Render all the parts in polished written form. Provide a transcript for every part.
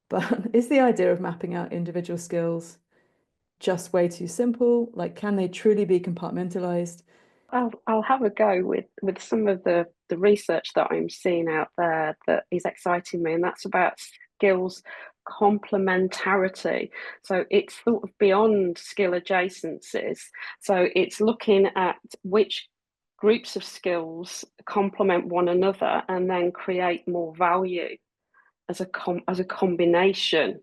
But is the idea of mapping out individual skills just way too simple? Like, can they truly be compartmentalized? I'll have a go with some of the research that I'm seeing out there that is exciting me, and that's about skills complementarity. So it's sort of beyond skill adjacencies. So it's looking at which groups of skills complement one another and then create more value as a combination.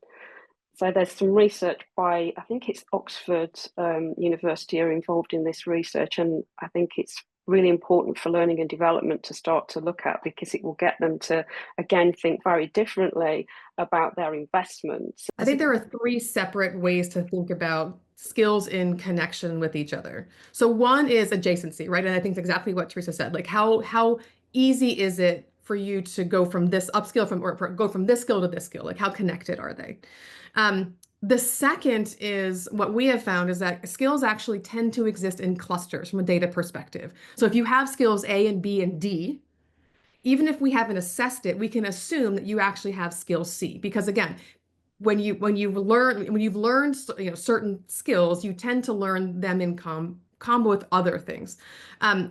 So there's some research by, I think it's Oxford University are involved in this research, and I think it's really important for learning and development to start to look at because it will get them to again think very differently about their investments. I think there are three separate ways to think about skills in connection with each other. So one is adjacency, right? And I think it's exactly what Teresa said. Like how easy is it for you to go from this upskill from or go from this skill to this skill? Like how connected are they? The second is what we have found is that skills actually tend to exist in clusters from a data perspective. So if you have skills A and B and D, even if we haven't assessed it, we can assume that you actually have skill C because again, when you've learned certain skills, you tend to learn them in combo with other things.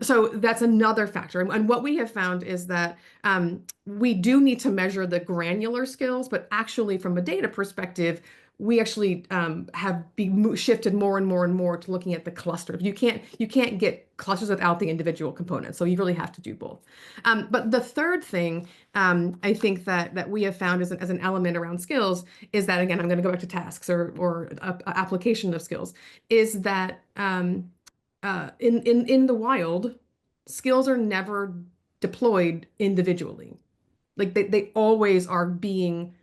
So that's another factor. And what we have found is that we do need to measure the granular skills, but actually from a data perspective, we actually have shifted more and more and more to looking at the cluster. You can't get clusters without the individual components. So you really have to do both. But the third thing I think that we have found as an element around skills is that, again, I'm going to go back to tasks or application of skills, is that in the wild, skills are never deployed individually. Like they always are being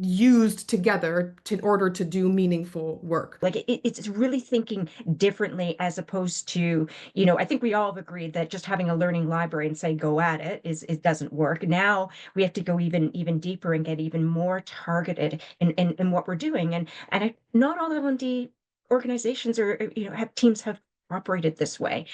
used together in order to do meaningful work. Like it's really thinking differently as opposed to, I think we all have agreed that just having a learning library and say go at it doesn't work. Now we have to go even deeper and get even more targeted in what we're doing. And not all L&D organizations have teams have operated this way.